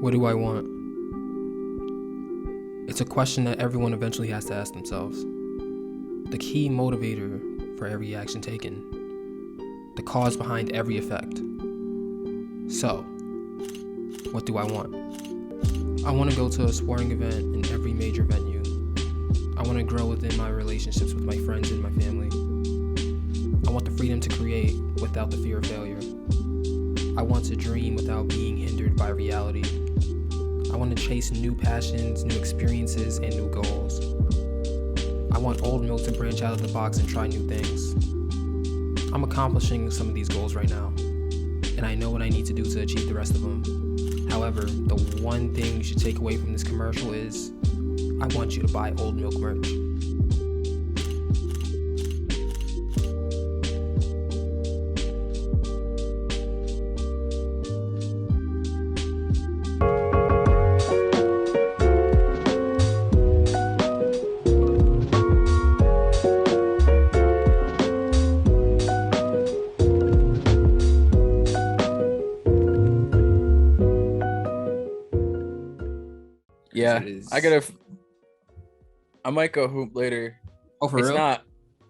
What do I want? It's a question that everyone eventually has to ask themselves. The key motivator for every action taken. The cause behind every effect. So, what do I want? I want to go to a sporting event in every major venue. I want to grow within my relationships with my friends and my family. I want the freedom to create without the fear of failure. I want to dream without being hindered by reality. I want to chase new passions, new experiences, and new goals. I want OldMilk to branch out of the box and try new things. I'm accomplishing some of these goals right now, and I know what I need to do to achieve the rest of them. However, the one thing you should take away from this commercial is, I want you to buy OldMilk merch. Yeah, I might go hoop later. Oh, for real?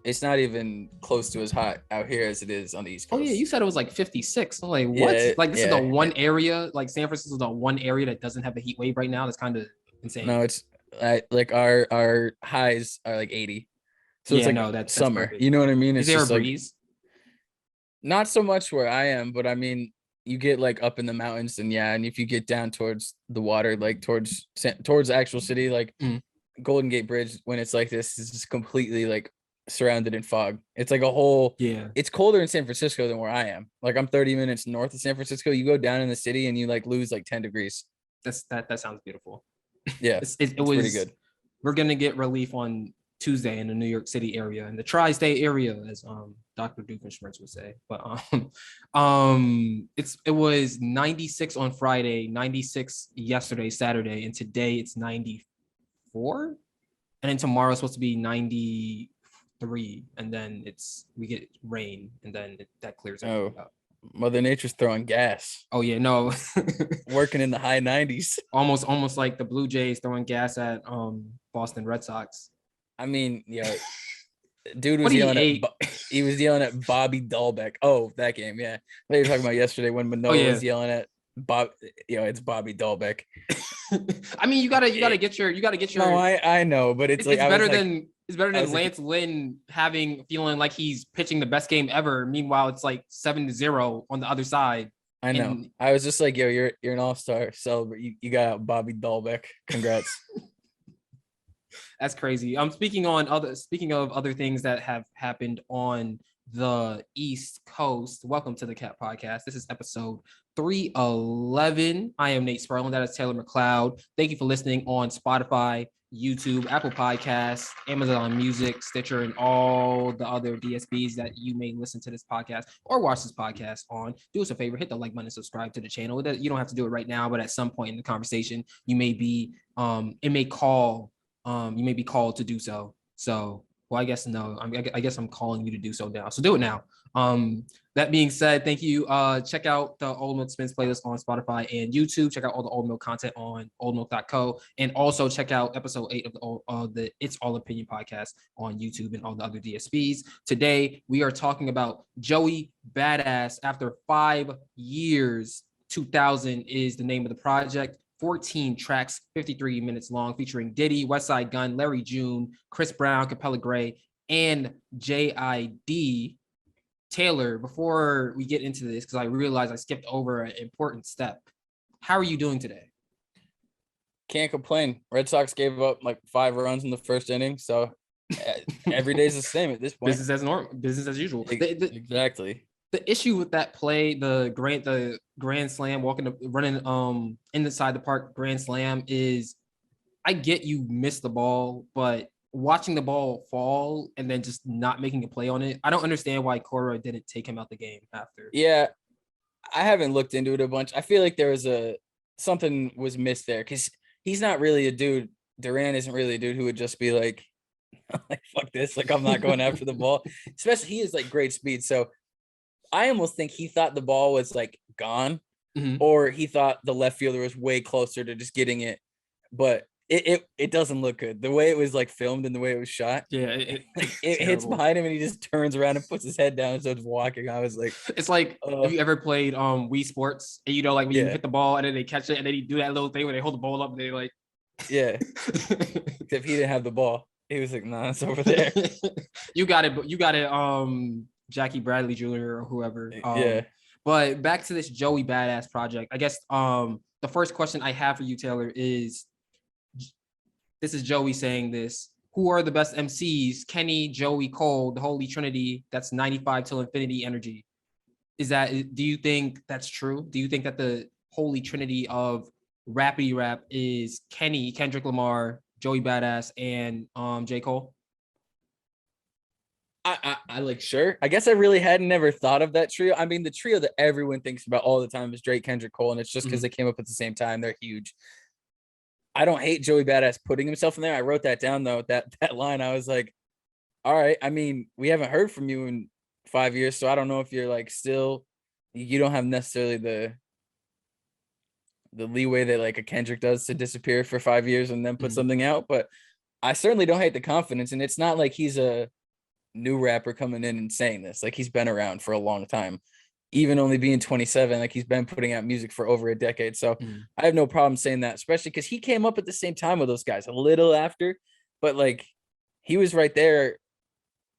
It's not even close to as hot out here as it is on the East Coast. Oh yeah, you said it was like 56. I'm like, what? Yeah, like this is the one area, like San Francisco is the one area that doesn't have a heat wave right now. That's kind of insane. No, it's like our highs are like 80. So it's like that's summer. That's you know what I mean? Is there a breeze? Not so much where I am, but I mean, you get like up in the mountains, and if you get down towards the water, like towards the actual city, like Golden Gate Bridge, when it's like this, it's just completely like surrounded in fog. It's like a whole It's colder in San Francisco than where I am. Like I'm 30 minutes north of San Francisco. You go down in the city and you like lose like 10 degrees. That sounds beautiful. Yeah, it was pretty good. We're gonna get relief on Tuesday in the New York City area, in the tri-state area, as Dr. Doofenshmirtz would say. But it was 96 on Friday, 96 yesterday, Saturday, and today it's 94, and then tomorrow it's supposed to be 93, and then we get rain, and then that clears everything up. Mother Nature's throwing gas. Oh yeah, no. Working in the high 90s. Almost like the Blue Jays throwing gas at Boston Red Sox. I mean, dude was yelling he was yelling at Bobby Dahlbeck. Oh, that game, yeah. They were talking about yesterday when Manoah was yelling at Bob. it's Bobby Dahlbeck. I mean, you gotta get your. No, I know, but it's better than Lance Lynn feeling like he's pitching the best game ever. Meanwhile, it's like 7-0 on the other side. I know. I was just like, you're an all-star. Celebrate. You got out Bobby Dahlbeck. Congrats. That's crazy. Speaking of other things that have happened on the East Coast, welcome to the Cat Podcast. This is episode 311. I am Nate Sperling. That is Taylor McLeod. Thank you for listening on Spotify, YouTube, Apple Podcasts, Amazon Music, Stitcher, and all the other DSPs that you may listen to this podcast or watch this podcast on. Do us a favor, hit the like button and subscribe to the channel. You don't have to do it right now, but at some point in the conversation, you may be you may be called to do so. So, well, I guess no. I guess I'm calling you to do so now. So do it now. That being said, thank you. Check out the OldMilk Spins playlist on Spotify and YouTube. Check out all the OldMilk content on oldmilk.co, and also check out episode 8 of the It's All Opinion podcast on YouTube and all the other DSPs. Today we are talking about Joey Badass. After 5 years, 2000 is the name of the project. 14 tracks, 53 minutes long, featuring Diddy, Westside Gunn, Larry June, Chris Brown, Capella Gray, and J.I.D. Taylor, before we get into this, because I realized I skipped over an important step. How are you doing today? Can't complain. Red Sox gave up like 5 runs in the first inning, so every day's the same at this point. Business as normal, business as usual. Exactly. The issue with that play, the grand slam, running inside the park grand slam, is I get you missed the ball, but watching the ball fall and then just not making a play on it, I don't understand why Cora didn't take him out the game after. Yeah, I haven't looked into it a bunch. I feel like there was something was missed there, because he's not really a dude. Duran isn't really a dude who would just be like fuck this, like I'm not going after the ball. Especially he has like great speed, so I almost think he thought the ball was like gone, or he thought the left fielder was way closer to just getting it, but it doesn't look good. The way it was like filmed and the way it was shot. Yeah, It hits behind him and he just turns around and puts his head down and starts walking. I was like, it's like, have you ever played Wii Sports? And you know, like when you hit the ball and then they catch it and then you do that little thing where they hold the ball up and they like, yeah. Except he didn't have the ball. He was like, nah, it's over there. You got it, Jackie Bradley Jr. or whoever. Yeah. But back to this Joey Badass project. I guess the first question I have for you, Taylor, is this is Joey saying this. Who are the best MCs? Kenny, Joey, Cole, the Holy Trinity. That's 95 till infinity energy. Do you think that's true? Do you think that the Holy Trinity of rappity rap is Kenny, Kendrick Lamar, Joey Badass, and J. Cole? I like, sure. I guess I really hadn't never thought of that trio. I mean, the trio that everyone thinks about all the time is Drake, Kendrick, Cole, and it's just because they came up at the same time. They're huge. I don't hate Joey Badass putting himself in there. I wrote that down though. That line, I was like, all right. I mean, we haven't heard from you in 5 years, so I don't know if you're like still. You don't have necessarily the leeway that like a Kendrick does to disappear for 5 years and then put something out. But I certainly don't hate the confidence, and it's not like he's a new rapper coming in and saying this. Like, he's been around for a long time, even only being 27. Like, he's been putting out music for over a decade. So I have no problem saying that, especially because he came up at the same time with those guys, a little after, but like he was right there,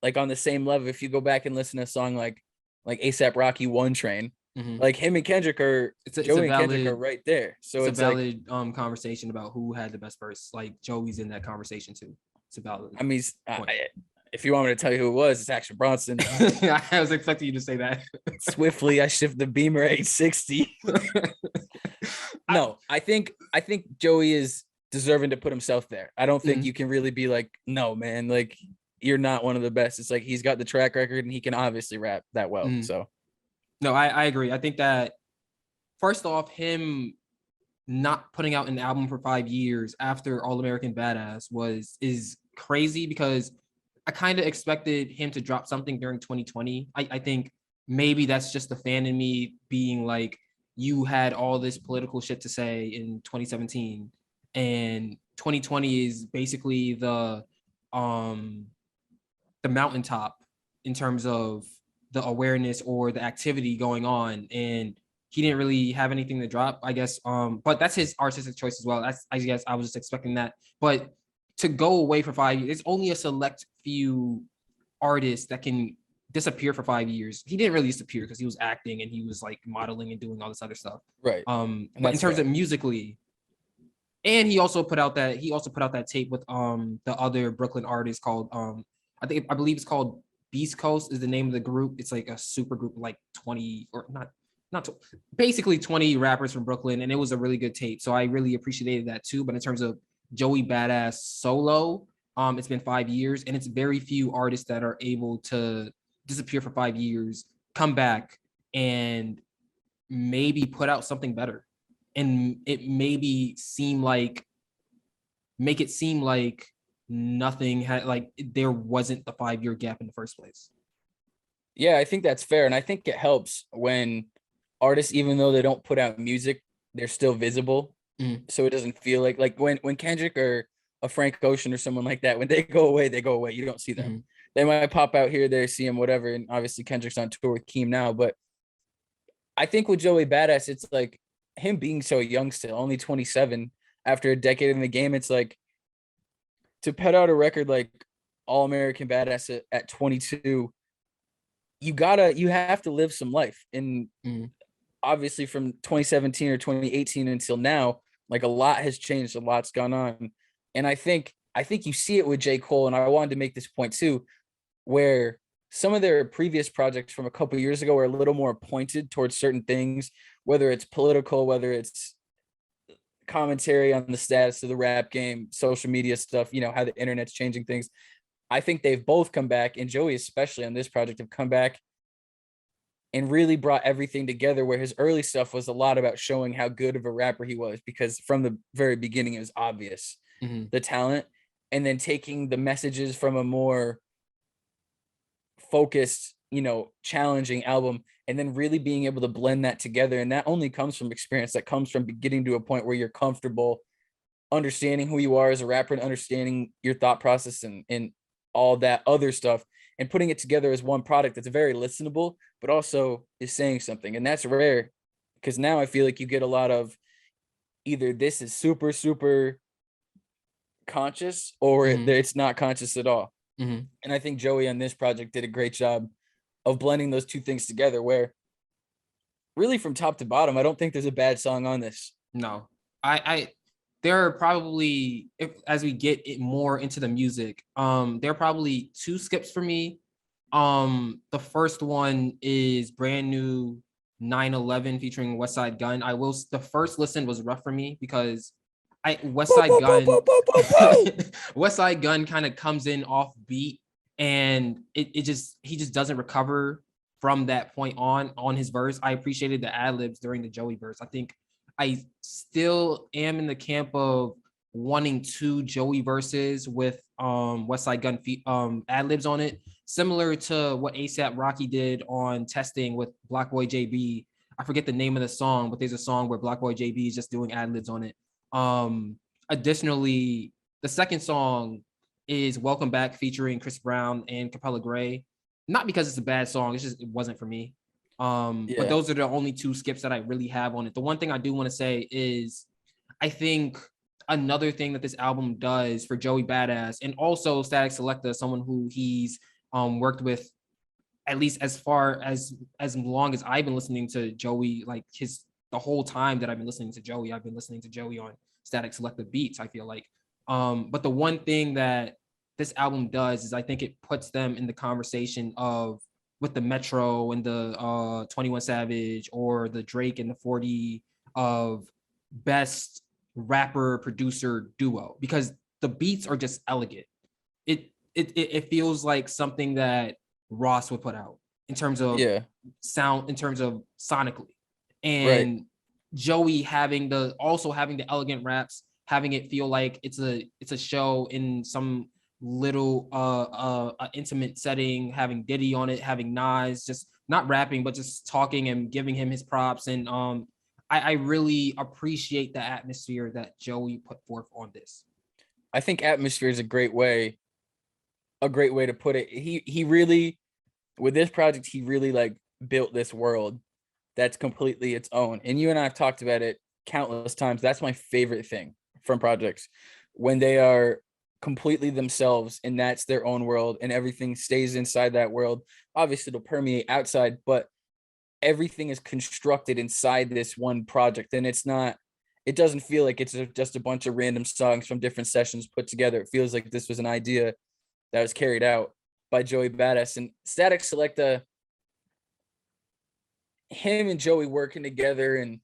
like on the same level. If you go back and listen to a song like ASAP Rocky One Train, like him and Kendrick are Joey and Kendrick are right there. So it's a valid like, conversation about who had the best verse. Like, Joey's in that conversation too. It's a valid. I mean, if you want me to tell you who it was, it's Action Bronson. I was expecting you to say that. Swiftly, I shift the Beamer 860. No, I think Joey is deserving to put himself there. I don't think you can really be like, no, man, like you're not one of the best. It's like he's got the track record and he can obviously rap that well. So, no, I agree. I think that first off, him not putting out an album for 5 years after All American Badass is crazy, because I kind of expected him to drop something during 2020. I think maybe that's just the fan in me being like, you had all this political shit to say in 2017, and 2020 is basically the mountaintop in terms of the awareness or the activity going on, and he didn't really have anything to drop, I guess. But that's his artistic choice as well. I guess I was just expecting that. But to go away for 5 years, it's only a select few artists that can disappear for 5 years. He didn't really disappear because he was acting and he was like modeling and doing all this other stuff. Right. But in terms of musically, and he also put out that tape with the other Brooklyn artist called I believe it's called Beast Coast is the name of the group. It's like a super group, like 20 or not basically 20 rappers from Brooklyn, and it was a really good tape. So I really appreciated that too. But in terms of Joey Badass solo, it's been 5 years, and it's very few artists that are able to disappear for 5 years, come back, and maybe put out something better, and it maybe make it seem like nothing had, like there wasn't the 5 year gap in the first place. Yeah, I think that's fair, and I think it helps when artists, even though they don't put out music, they're still visible. So it doesn't feel like when Kendrick or a Frank Ocean or someone like that, when they go away, they go away. You don't see them. They might pop out here, there, see him, whatever. And obviously Kendrick's on tour with Keem now. But I think with Joey Badass, it's like him being so young still, only 27 after a decade in the game. It's like to put out a record like All American Badass at 22, you have to live some life. And obviously from 2017 or 2018 until now, like a lot has changed, a lot's gone on. And I think you see it with J. Cole, and I wanted to make this point too, where some of their previous projects from a couple of years ago are a little more pointed towards certain things, whether it's political, whether it's commentary on the status of the rap game, social media stuff, how the internet's changing things. I think they've both come back, and Joey especially on this project have come back and really brought everything together, where his early stuff was a lot about showing how good of a rapper he was, because from the very beginning, it was obvious the talent, and then taking the messages from a more focused, challenging album and then really being able to blend that together. And that only comes from experience. That comes from getting to a point where you're comfortable understanding who you are as a rapper and understanding your thought process and all that other stuff, and putting it together as one product that's very listenable, but also is saying something. And that's rare, because now I feel like you get a lot of either this is super, super conscious, or it's not conscious at all. Mm-hmm. And I think Joey on this project did a great job of blending those two things together, where really from top to bottom, I don't think there's a bad song on this. No, I there are probably, if as we get it more into the music, there are probably two skips for me. The first one is brand new 9/11 featuring West Side Gun. The first listen was rough for me because West Side Gun West Side Gun kind of comes in off beat, and he just doesn't recover from that point on his verse. I appreciated the ad libs during the Joey verse. I think I still am in the camp of wanting two Joey verses with West Side Gun ad libs on it, similar to what ASAP Rocky did on Testing with Black Boy JB. I forget the name of the song, but there's a song where Black Boy JB is just doing ad libs on it. Additionally, the second song is Welcome Back featuring Chris Brown and Capella Gray. Not because it's a bad song, it's just it wasn't for me. But those are the only two skips that I really have on it. The one thing I do want to say is I think another thing that this album does for Joey Badass, and also Static Selecta, someone who he's worked with at least as long as I've been listening to Joey, like the whole time that I've been listening to Joey, I've been listening to Joey on Static Selecta beats, I feel like. But the one thing that this album does is I think it puts them in the conversation of with the Metro and the 21 Savage or the Drake and the 40 of best rapper producer duo, because the beats are just elegant. It feels like something that Ross would put out in terms of sound, in terms of sonically. And Joey having the elegant raps, having it feel like it's a show in some little intimate setting, having Diddy on it, having Nas just not rapping but just talking and giving him his props. And I really appreciate the atmosphere that Joey put forth on this. I think atmosphere is a great way to put it. He really, with this project, he really like built this world that's completely its own. And you and I have talked about it countless times. That's my favorite thing from projects, when they are completely themselves and that's their own world and everything stays inside that world. Obviously it'll permeate outside, but everything is constructed inside this one project. And it doesn't feel like it's just a bunch of random songs from different sessions put together. It feels like this was an idea that was carried out by Joey Badass. And Static Selecta, him and Joey working together and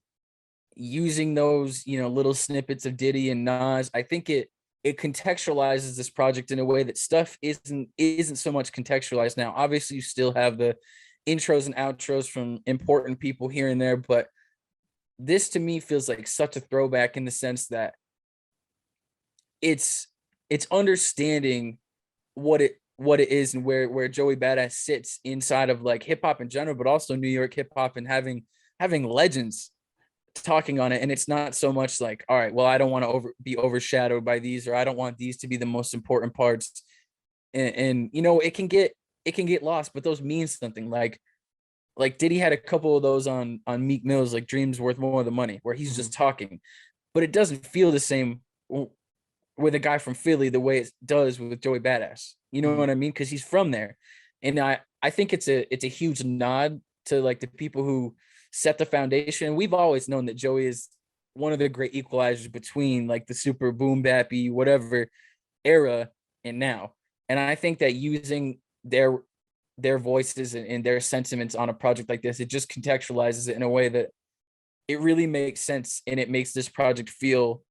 using those, little snippets of Diddy and Nas, I think it contextualizes this project in a way that stuff isn't so much contextualized now. Obviously, you still have the intros and outros from important people here and there, but this to me feels like such a throwback in the sense that it's understanding what it is and where Joey Badass sits inside of like hip hop in general, but also New York hip hop, and having legends talking on it. And it's not so much like, all right, well, I don't want to be overshadowed by these, or I don't want these to be the most important parts. And it can get lost, but those mean something. Like Diddy had a couple of those on Meek Mill's, like Dreams Worth More Than Money, where he's just talking, but it doesn't feel the same with a guy from Philly the way it does with Joey Badass. You know what I mean? Because he's from there. And I think it's a huge nod to like the people who set the foundation. We've always known that Joey is one of the great equalizers between like the super boom bappy whatever era and now. And I think that using their voices and their sentiments on a project like this, it just contextualizes it in a way that it really makes sense, and it makes this project feel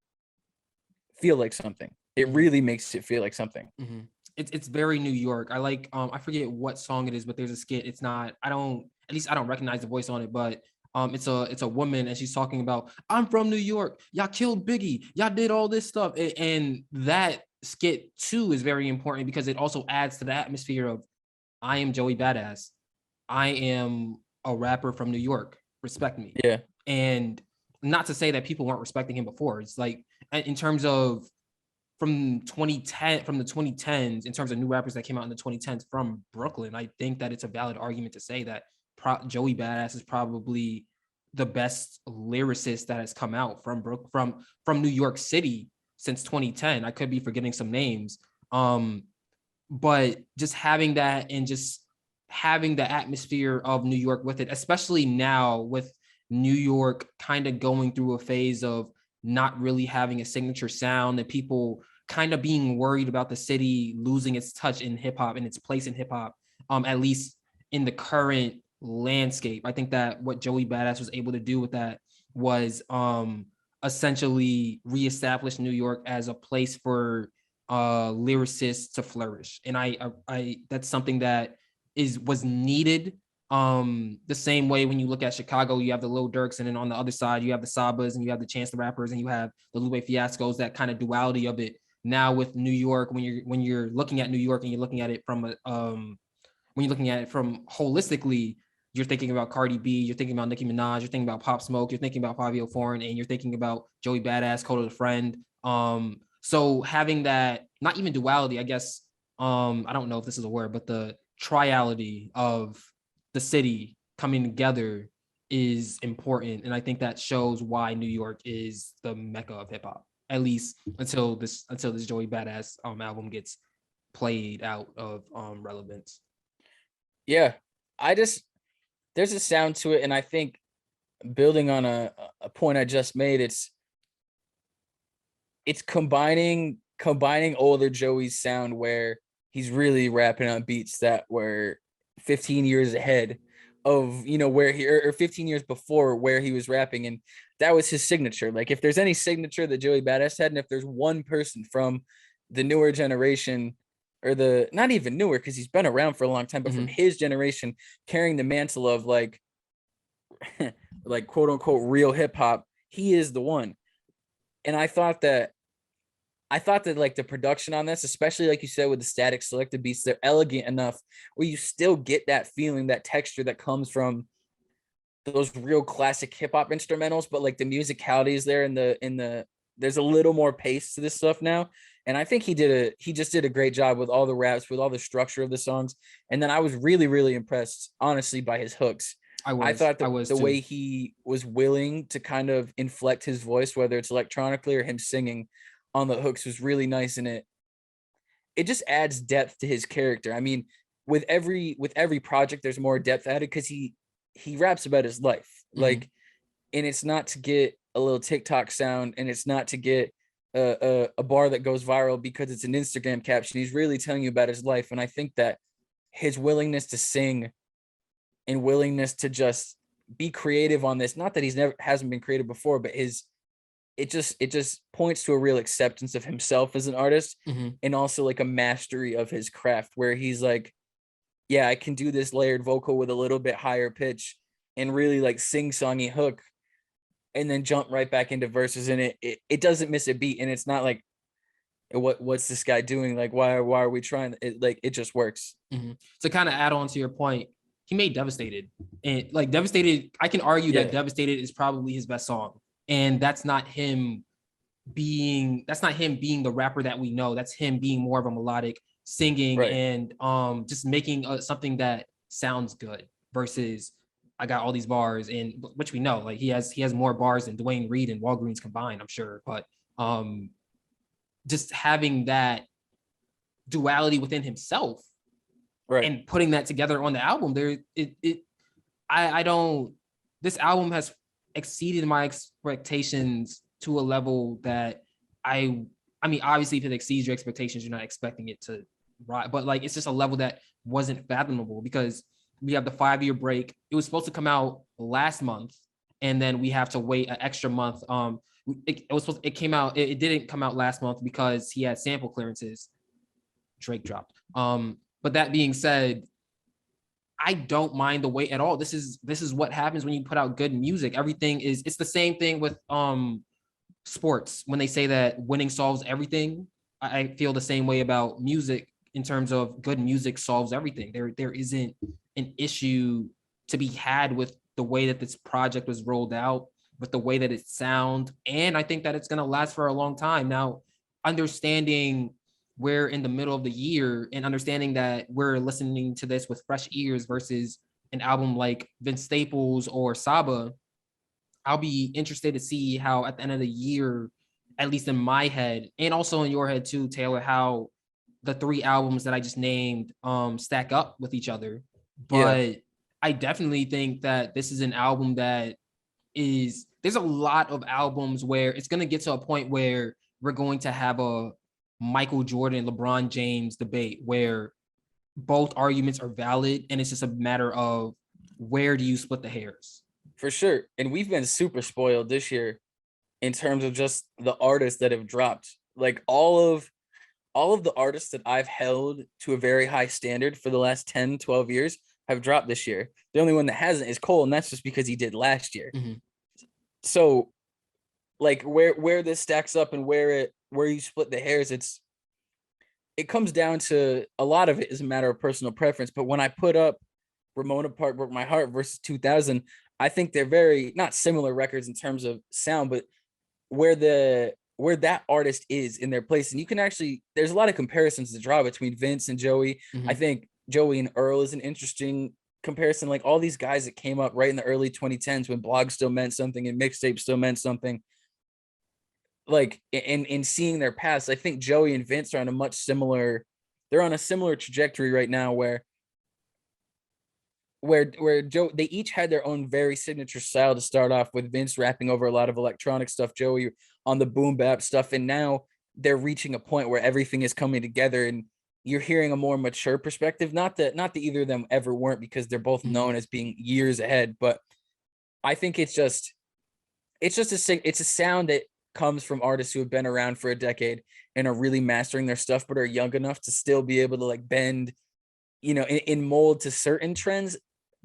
like something. It really makes it feel like something. Mm-hmm. It's very New York. I like I forget what song it is, but there's a skit. It's not, I don't recognize the voice on it, but it's a woman and she's talking about, I'm from New York, y'all killed Biggie, y'all did all this stuff. And that skit too is very important because it also adds to the atmosphere of, I am Joey Badass. I am a rapper from New York. Respect me. Yeah. And not to say that people weren't respecting him before. It's like in terms of from the 2010s, in terms of new rappers that came out in the 2010s from Brooklyn, I think that it's a valid argument to say that Joey Badass is probably the best lyricist that has come out from New York City since 2010. I could be forgetting some names. But just having that and just having the atmosphere of New York with it, especially now with New York kind of going through a phase of not really having a signature sound and people kind of being worried about the city losing its touch in hip hop and its place in hip hop, at least in the current landscape. I think that what Joey Badass was able to do with that was essentially reestablish New York as a place for lyricists to flourish. And I that's something that was needed. The same way when you look at Chicago, you have the Lil Durks, and then on the other side you have the Sabas and you have the Chance the Rappers and you have the Lupe Fiascos, that kind of duality of it. Now with New York, when you're looking at New York and you're looking at it from when you're looking at it from holistically, you're thinking about Cardi B, you're thinking about Nicki Minaj, you're thinking about Pop Smoke, you're thinking about Fabio Foreign, and you're thinking about Joey Badass, Coda the Friend. So having that, not even duality, I guess, I don't know if this is a word, but the triality of the city coming together is important. And I think that shows why New York is the mecca of hip hop, at least until this Joey Badass album gets played out of relevance. Yeah. There's a sound to it. And I think building on a point I just made, it's combining older Joey's sound where he's really rapping on beats that were 15 years ahead of, where he, or 15 years before where he was rapping. And that was his signature. Like if there's any signature that Joey Badass had, and if there's one person from the newer generation, or the, not even newer, because he's been around for a long time, but from his generation carrying the mantle of like quote unquote real hip hop, he is the one. And I thought that like the production on this, especially like you said with the static selected beats, they're elegant enough where you still get that feeling, that texture that comes from those real classic hip hop instrumentals, but like the musicality is there, and there's a little more pace to this stuff now. And I think he just did a great job with all the raps, with all the structure of the songs. And then I was really, really impressed, honestly, by his hooks. I thought the way he was willing to kind of inflect his voice, whether it's electronically or him singing on the hooks, was really nice. And it just adds depth to his character. I mean, with every project, there's more depth added because he raps about his life. Like, and it's not to get a little TikTok sound, and it's not to get a bar that goes viral because it's an Instagram caption. He's really telling you about his life. And I think that his willingness to sing and willingness to just be creative on this, not that hasn't been creative before, but it just points to a real acceptance of himself as an artist, and also like a mastery of his craft, where he's like, yeah, I can do this layered vocal with a little bit higher pitch and really like sing-songy hook, and then jump right back into verses. And it doesn't miss a beat. And it's not like, what's this guy doing? Like, why are we trying? It just works. To kind of add on to your point, he made Devastated, and like Devastated, I can argue that Devastated is probably his best song. And that's not him being the rapper that we know. That's him being more of a melodic singing, right, and just making something that sounds good versus I got all these bars, and which we know, like he has more bars than Dwayne Reed and Walgreens combined, I'm sure. But just having that duality within himself, right, and putting that together on the album, this album has exceeded my expectations to a level that I mean, obviously if it exceeds your expectations, you're not expecting it to rise, but like it's just a level that wasn't fathomable because we have the 5-year break. It was supposed to come out last month, and then we have to wait an extra month. It didn't come out last month because he had sample clearances. Drake dropped. But that being said, I don't mind the wait at all. This is what happens when you put out good music. It's the same thing with sports. When they say that winning solves everything, I feel the same way about music in terms of good music solves everything. There isn't an issue to be had with the way that this project was rolled out, with the way that it sounds. And I think that it's going to last for a long time. Now, understanding we're in the middle of the year and understanding that we're listening to this with fresh ears versus an album like Vince Staples or Saba, I'll be interested to see how at the end of the year, at least in my head, and also in your head too, Taylor, how the three albums that I just named stack up with each other. But I definitely think that this is an album that there's a lot of albums where it's going to get to a point where we're going to have a Michael Jordan, LeBron James debate where both arguments are valid. And it's just a matter of where do you split the hairs? For sure. And we've been super spoiled this year in terms of just the artists that have dropped. Like all of the artists that I've held to a very high standard for the last 10, 12 years have dropped this year. The only one that hasn't is Cole, and that's just because he did last year. Mm-hmm. So like where this stacks up and where you split the hairs, it comes down to a lot of it is a matter of personal preference. But when I put up Ramona Park Broke My Heart versus 2000, I think they're very not similar records in terms of sound, but where that artist is in their place. And you can actually, there's a lot of comparisons to draw between Vince and Joey. Mm-hmm. I think Joey and Earl is an interesting comparison. Like all these guys that came up right in the early 2010s when blogs still meant something and mixtapes still meant something. Like in seeing their past, I think Joey and Vince are they're on a similar trajectory right now where Joe, they each had their own very signature style to start off with, Vince rapping over a lot of electronic stuff, Joey on the boom bap stuff. And now they're reaching a point where everything is coming together and you're hearing a more mature perspective. Not that either of them ever weren't, because they're both known as being years ahead. But I think it's a sound that comes from artists who have been around for a decade and are really mastering their stuff, but are young enough to still be able to like bend, in mold to certain trends,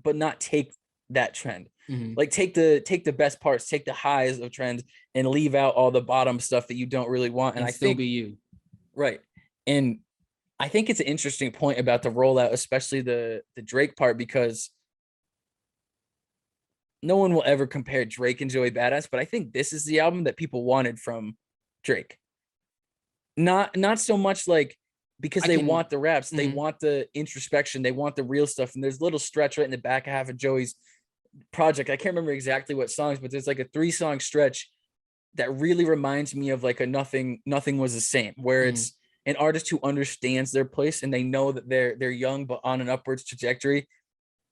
but not take that trend. Mm-hmm. Like take the best parts, take the highs of trends and leave out all the bottom stuff that you don't really want. And I still think be you. Right. And I think it's an interesting point about the rollout, especially the Drake part, because no one will ever compare Drake and Joey Badass, but I think this is the album that people wanted from Drake. Not so much like because they want the raps, they want the introspection, they want the real stuff. And there's a little stretch right in the back half of Joey's project. I can't remember exactly what songs, but there's like a 3-song stretch that really reminds me of like a Nothing Was the Same, where it's an artist who understands their place and they know that they're young but on an upwards trajectory,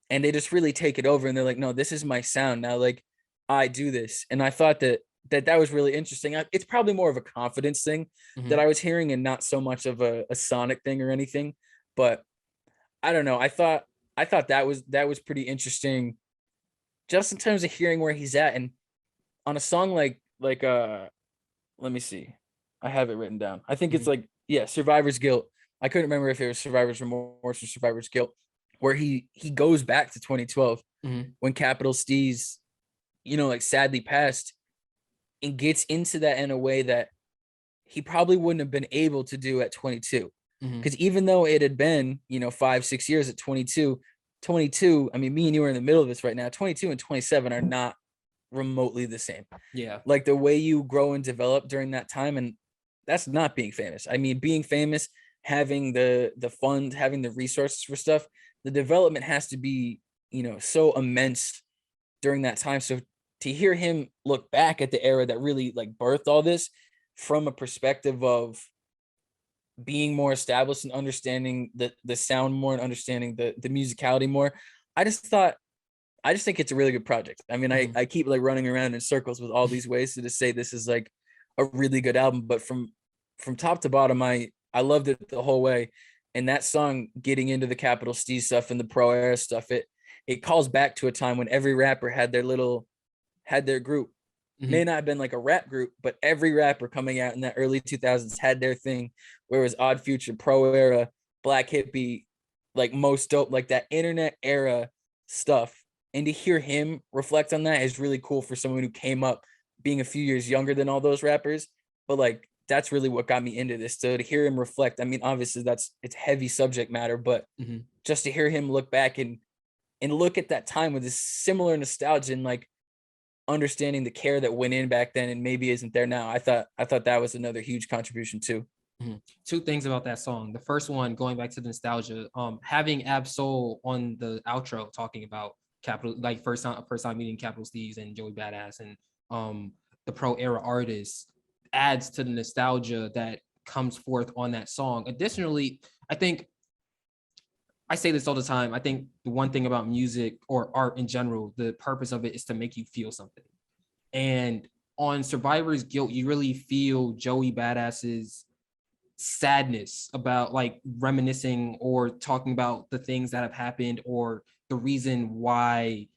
and they just really take it over and they're like, no, this is my sound now, like I do this. And I thought that was really interesting. It's probably more of a confidence thing that I was hearing and not so much of a sonic thing or anything. But I don't know, I thought that was pretty interesting just in terms of hearing where he's at. And on a song like let me see, I have it written down, I think it's like Survivor's Guilt. I couldn't remember if it was Survivor's Remorse or Survivor's Guilt, where he goes back to 2012 when Capital Steez like sadly passed, and gets into that in a way that he probably wouldn't have been able to do at 22. Because even though it had been 5-6 years at 22, I mean, me and you are in the middle of this right now. 22 and 27 are not remotely the same. Yeah. Like the way you grow and develop during that time, and that's not being famous. I mean, being famous, having the fund, having the resources for stuff, the development has to be, so immense during that time. So to hear him look back at the era that really like birthed all this from a perspective of being more established and understanding the sound more and understanding the musicality more, I just think it's a really good project. I mean, I keep like running around in circles with all these ways to just say this is like a really good album, but from top to bottom, I loved it the whole way. And that song getting into the Capital Steez stuff and the Pro Era stuff, it calls back to a time when every rapper had their group. May not have been like a rap group, but every rapper coming out in that early 2000s had their thing, where it was Odd Future, Pro Era, Black Hippie, like Most Dope, like that internet era stuff. And to hear him reflect on that is really cool for someone who came up being a few years younger than all those rappers. But like, that's really what got me into this. So to hear him reflect, I mean, obviously it's heavy subject matter, but just to hear him look back and and look at that time with this similar nostalgia and like understanding the care that went in back then and maybe isn't there now. I thought that was another huge contribution too. Mm-hmm. Two things about that song. The first one, going back to the nostalgia, having Ab Soul on the outro talking about Capital, like first time meeting Capital Steez and Joey Badass and the pro era artists, adds to the nostalgia that comes forth on that song. Additionally, I think I say this all the time. I think the one thing about music or art in general, the purpose of it is to make you feel something. And on Survivor's Guilt, you really feel Joey Badass's sadness about like reminiscing or talking about the things that have happened or the reason why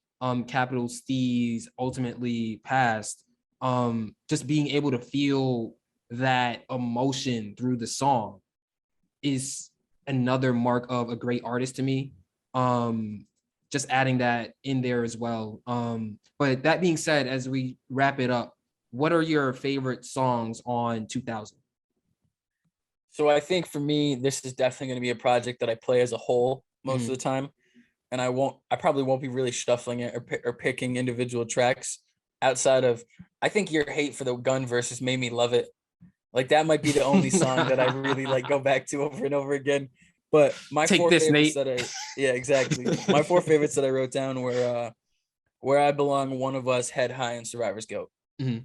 Capital Steez ultimately passed. Just being able to feel that emotion through the song is another mark of a great artist to me. Just adding that in there as well. But that being said, as we wrap it up, what are your favorite songs on 2000? So I think for me, this is definitely going to be a project that I play as a whole most of the time. And I probably won't be really shuffling it or picking individual tracks outside of, I think Your Hate for the Gun versus made me love it. Like that might be the only song that I really like go back to over and over again. But my Take four this, favorites Nate. yeah, exactly. My four favorites that I wrote down were Where I Belong, One of Us, Head High, and Survivor's Guilt. Mm-hmm.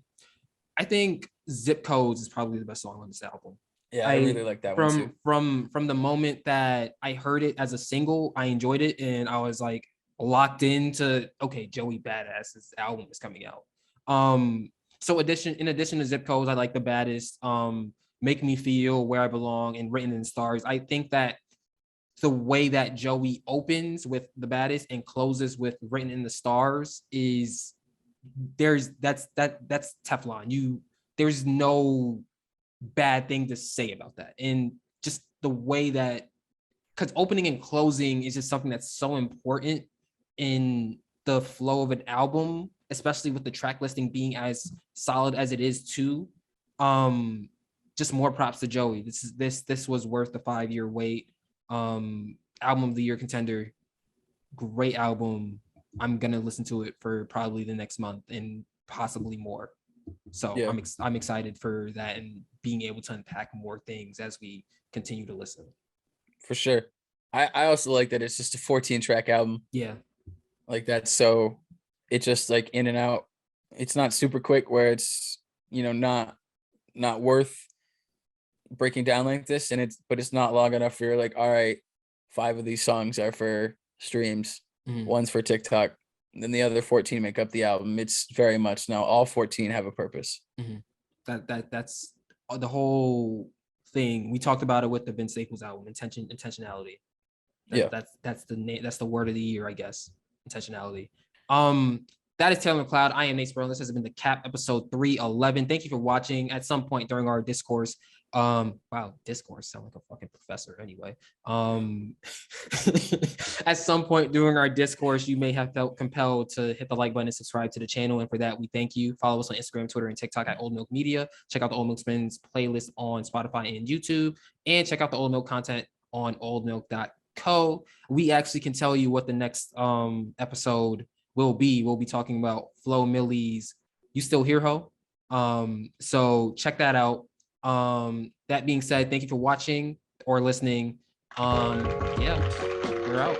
I think Zip Codes is probably the best song on this album. Yeah, I really like that one too. From the moment that I heard it as a single, I enjoyed it and I was like locked into, okay, Joey Badass's album is coming out. So in addition to Zip Codes, I like The Baddest, Make Me Feel, Where I Belong, and Written in Stars. I think that the way that Joey opens with The Baddest and closes with Written in the Stars is that's Teflon. There's no bad thing to say about that. And just the way that, because opening and closing is just something that's so important in the flow of an album, especially with the track listing being as solid as it is too. Just more props to Joey. This was worth the 5-year wait. Album of the year contender, great album. I'm gonna listen to it for probably the next month and possibly more. So yeah. I'm excited for that and being able to unpack more things as we continue to listen. For sure. I also like that it's just a 14-track album. Yeah. Like that's so it's just like in and out. It's not super quick where it's, not worth breaking down like this. But it's not long enough for you're like, all right, 5 of these songs are for streams. Mm-hmm. One's for TikTok. And then the other 14 make up the album. It's very much now all 14 have a purpose. Mm-hmm. That's the whole thing. We talked about it with the Ben Staples album, intentionality. That's the word of the year, I guess. Intentionality. That is Taylor McLeod. I am Nate Sperling. This has been the Cap episode 311. Thank you for watching. At some point during our discourse, wow, discourse sound like a fucking professor anyway. At some point during our discourse, you may have felt compelled to hit the like button and subscribe to the channel. And for that, we thank you. Follow us on Instagram, Twitter, and TikTok at OldMilk Media. Check out the Old Milk Spins playlist on Spotify and YouTube. And check out the Old Milk content on oldmilk.co. We actually can tell you what the next episode will be. We'll be talking about Flo Millie's You Still Here Ho? So check that out. That being said, thank you for watching or listening. Yeah, we're out.